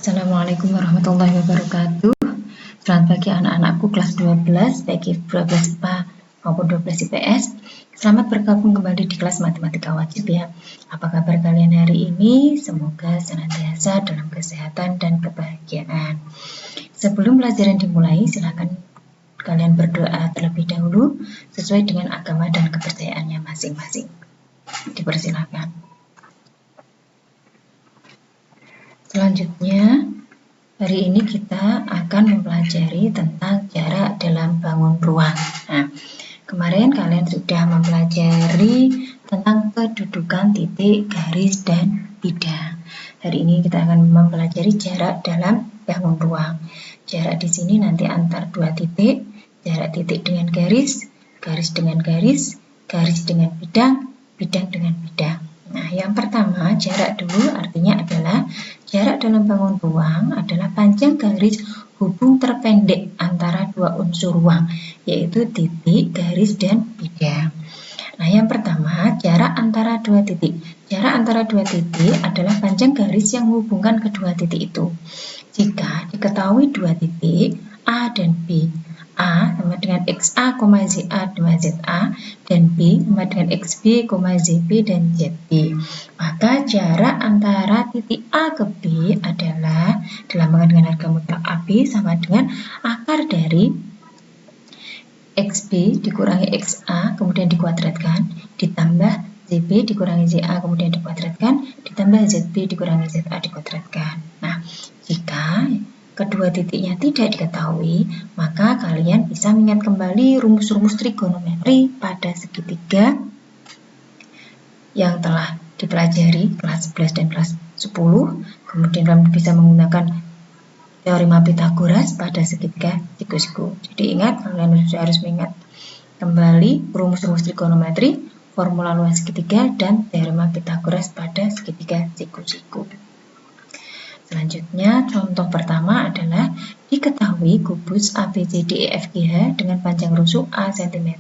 Assalamualaikum warahmatullahi wabarakatuh. Selamat pagi anak-anakku kelas 12, baik 12 IPA maupun 12 IPS. Selamat bergabung kembali di kelas matematika wajib ya. Apa kabar kalian hari ini? Semoga senantiasa dalam kesehatan dan kebahagiaan. Sebelum pelajaran dimulai, silakan kalian berdoa terlebih dahulu sesuai dengan agama dan kepercayaannya masing-masing. Dipersilakan. Selanjutnya, hari ini kita akan mempelajari tentang jarak dalam bangun ruang. Nah, kemarin kalian sudah mempelajari tentang kedudukan titik, garis, dan bidang. Hari ini kita akan mempelajari jarak dalam bangun ruang. Jarak di sini nanti antar dua titik, jarak titik dengan garis, garis dengan garis, garis dengan bidang, bidang dengan bidang. Nah, yang pertama, jarak dulu artinya adalah jarak dalam bangun ruang adalah panjang garis hubung terpendek antara dua unsur ruang, yaitu titik, garis, dan bidang. Nah, yang pertama, jarak antara dua titik. Jarak antara dua titik adalah panjang garis yang menghubungkan kedua titik itu. Jika diketahui dua titik A dan B, A sama dengan XA, ZA, ZA, dan B sama dengan XB, ZB, dan ZB. Maka jarak antara titik A ke B adalah dilambangkan dengan harga mutlak AB sama dengan akar dari XB dikurangi XA kemudian dikuadratkan ditambah ZB dikurangi ZA kemudian dikuadratkan ditambah ZB dikurangi ZA dikuadratkan. Nah, jika kedua titiknya tidak diketahui, maka kalian bisa mengingat kembali rumus-rumus trigonometri pada segitiga yang telah dipelajari kelas 11 dan kelas 10. Kemudian kalian bisa menggunakan teorema Pythagoras pada segitiga siku-siku. Jadi ingat, kalian harus mengingat kembali rumus-rumus trigonometri, formula luas segitiga, dan teorema Pythagoras pada segitiga siku-siku. Selanjutnya, contoh pertama adalah diketahui kubus ABCDEFGH dengan panjang rusuk A cm.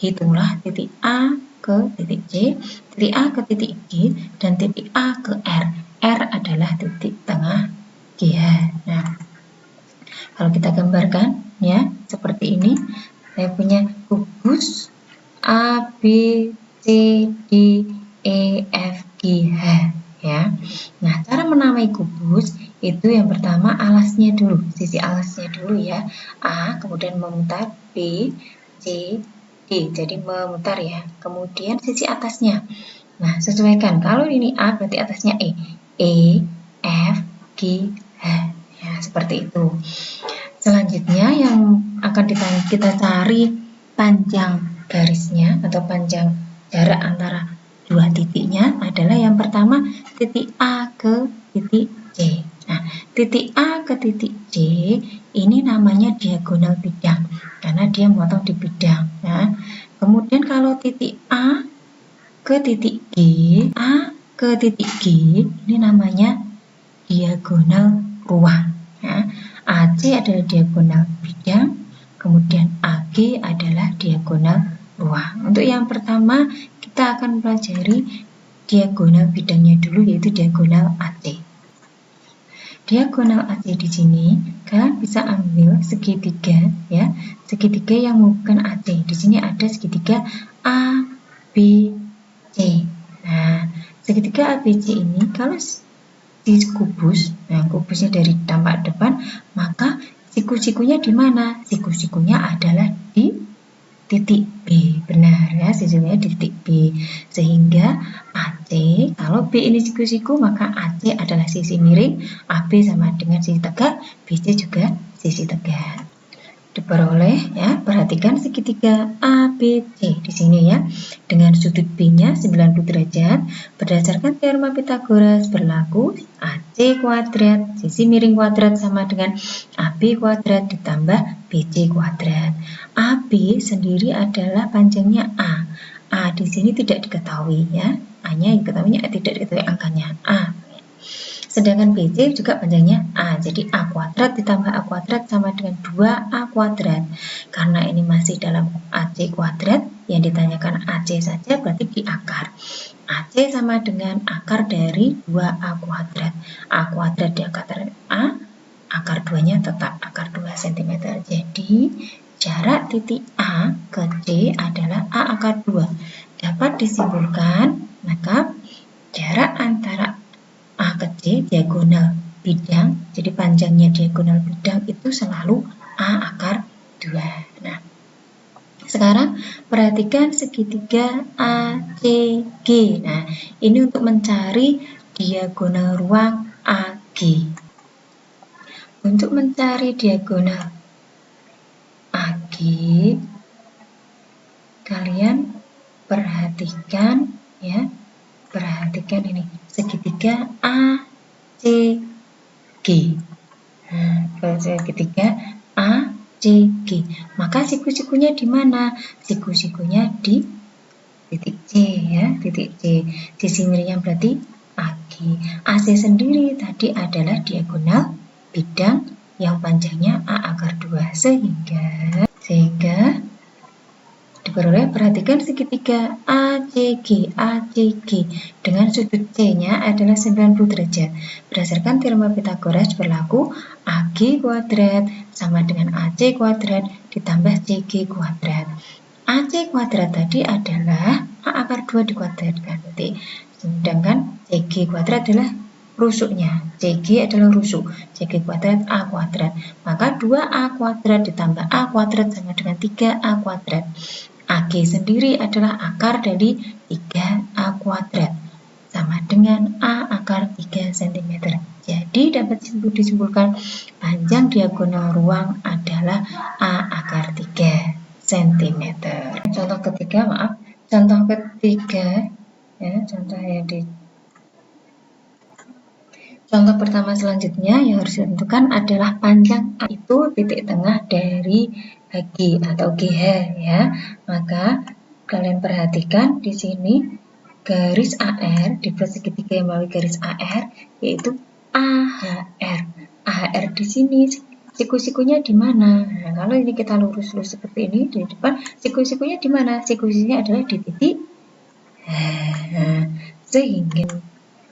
Hitunglah titik A ke titik C, titik A ke titik G, dan titik A ke R. R adalah titik tengah GH. Nah, kalau kita gambarkan ya seperti ini, saya punya kubus A, B, C, D, E, F, G, H ya. Nah, cara menamai kubus itu yang pertama alasnya dulu, sisi alasnya dulu ya. A, kemudian memutar, B, C, D, jadi memutar ya. Kemudian sisi atasnya. Nah, sesuaikan. Kalau ini A berarti atasnya E. E, F, G, H. Ya, seperti itu. Selanjutnya yang akan kita cari panjang garisnya atau panjang jarak antara dua titiknya adalah yang pertama titik A ke titik C. Nah, titik A ke titik C ini namanya diagonal bidang karena dia memotong di bidang. Nah, kemudian kalau titik A ke titik G, A ke titik G ini namanya diagonal ruang. Nah, AC adalah diagonal bidang, kemudian AG adalah diagonal ruang. Untuk yang pertama kita akan pelajari diagonal bidangnya dulu, yaitu diagonal AC. Diagonal AC di sini kalian bisa ambil segitiga ya, segitiga yang menghubungkan AC. Di sini ada segitiga A, B, C. Nah, segitiga ABC ini kalau di kubus, nah kubusnya dari tampak depan, maka siku-sikunya di mana? Siku-sikunya adalah di titik B. Benar ya, sikunya di titik B. Sehingga AC, kalau B ini siku-siku, maka AC adalah sisi miring, AB sama dengan sisi tegak, BC juga sisi tegak. Diperoleh ya, perhatikan segitiga ABC di sini ya, dengan sudut B-nya 90 derajat. Berdasarkan teorema Pythagoras berlaku AC kuadrat sisi miring kuadrat sama dengan AB kuadrat ditambah BC kuadrat. AB sendiri adalah panjangnya A. A di sini tidak diketahui ya, A-nya diketahuinya tidak diketahui angkanya A. Sedangkan BC juga panjangnya A, jadi A kuadrat ditambah A kuadrat sama dengan 2A kuadrat. Karena ini masih dalam AC kuadrat, yang ditanyakan AC saja berarti di akar. AC sama dengan akar dari 2A kuadrat. A kuadrat diangkat A, akar 2-nya tetap akar 2 cm. Jadi, jarak titik A ke C adalah A akar 2. Dapat disimpulkan, maka jarak antara A ke C diagonal bidang, jadi panjangnya diagonal bidang itu selalu A akar 2. Nah, sekarang perhatikan segitiga ACG. Nah, ini untuk mencari diagonal ruang AG. Untuk mencari diagonal AG, kalian perhatikan ya. Perhatikan ini segitiga ACG. Nah, segitiga ACG. Maka siku-sikunya di mana? Siku-sikunya di titik C ya, titik C. Sisi miringnya berarti AG. AC sendiri tadi adalah diagonal bidang yang panjangnya A akar 2 sehingga diperoleh, perhatikan segitiga ACG dengan sudut C-nya adalah 90 derajat. Berdasarkan teorema Pythagoras berlaku AG kuadrat sama dengan AC kuadrat ditambah CG kuadrat. AC kuadrat tadi adalah A akar 2 dikuadratkan. Sedangkan CG kuadrat adalah rusuknya. CG adalah rusuk. CG kuadrat A kuadrat. Maka 2A kuadrat ditambah A kuadrat sama dengan 3A kuadrat. AG sendiri adalah akar dari 3A kuadrat sama dengan A akar 3 cm. Jadi dapat disimpulkan panjang diagonal ruang adalah A akar 3 cm. Contoh ketiga, Contoh pertama selanjutnya yang harus ditentukan adalah panjang A itu titik tengah dari HG atau GH ya. Maka kalian perhatikan di sini garis AR dibuat segitiga yang melalui garis AR yaitu AHR. AHR di sini siku-sikunya di mana? Nah, kalau ini kita lurus-lurus seperti ini di depan, siku-sikunya di mana? Siku-sikunya adalah di titik. Nah, sehingga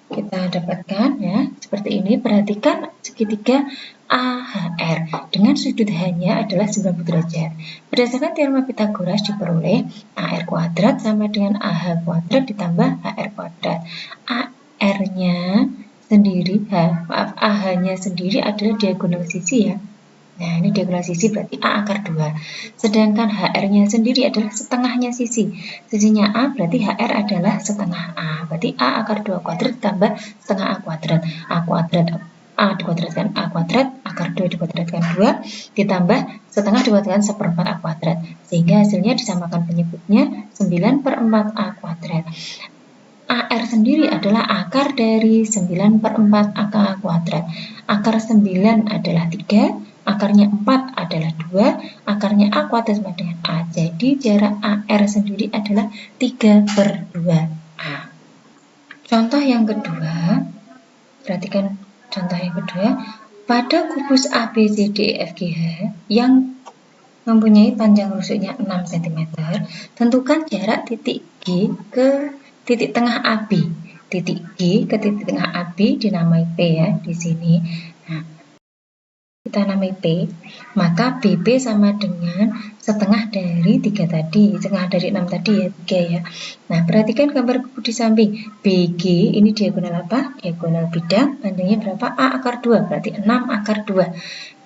kita dapatkan ya seperti ini. Perhatikan segitiga AHR dengan sudut H-nya adalah 90 derajat. Berdasarkan teorema Pythagoras diperoleh AR kuadrat sama dengan AH kuadrat ditambah HR kuadrat. AR-nya sendiri, AH-nya sendiri adalah diagonal sisi ya. Nah, ini diagonal sisi berarti A akar 2. Sedangkan HR-nya sendiri adalah setengahnya sisi. Sisinya A berarti HR adalah setengah A. Berarti A akar 2 kuadrat ditambah setengah A kuadrat. A kuadrat A dikuadratkan A kuadrat, akar 2 dikuadratkan 2, ditambah setengah dikuadratkan 1/4 A kuadrat. Sehingga hasilnya disamakan penyebutnya 9/4 A kuadrat. AR sendiri adalah akar dari 9/4 A kuadrat. Akar 9 adalah 3, akarnya 4 adalah 2, akarnya A kuadrat sama dengan A. Jadi jarak AR sendiri adalah 3/2A. Contoh yang kedua, perhatikan contoh yang kedua. Pada kubus ABCDEFGH yang mempunyai panjang rusuknya 6 cm, tentukan jarak titik G ke titik tengah AB. Titik G ke titik tengah AB dinamai P ya di sini. Nah, kita namai P, maka BB sama dengan setengah dari 3 tadi, setengah dari 6 tadi ya, 3 ya. Nah, perhatikan gambar kubu di samping. BG ini diagonal apa? Diagonal bidang, panjangnya berapa? A akar 2, berarti 6 akar 2.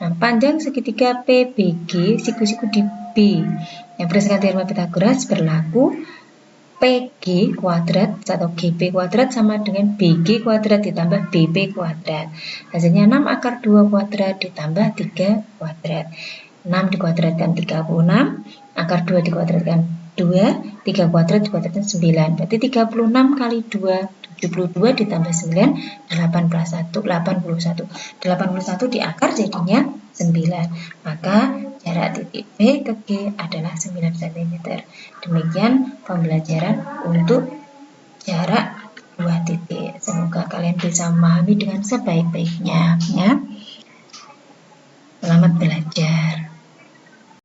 Nah, panjang segitiga PBG, siku-siku di B. Yang berdasarkan teorema Pythagoras berlaku PG kuadrat atau GB kuadrat sama dengan BG kuadrat ditambah BB kuadrat. Hasilnya 6 akar 2 kuadrat ditambah 3 kuadrat. 6 dikuadratkan 36, akar 2 dikuadratkan 2, 3 kuadrat dikuadratkan 9. Berarti 36 kali 2, 72 ditambah 9, 81. 81 di akar jadinya 9. Maka jarak titik B ke G adalah 9 cm. Demikian pembelajaran untuk jarak dua titik. Semoga kalian bisa memahami dengan sebaik-baiknya ya. Selamat belajar.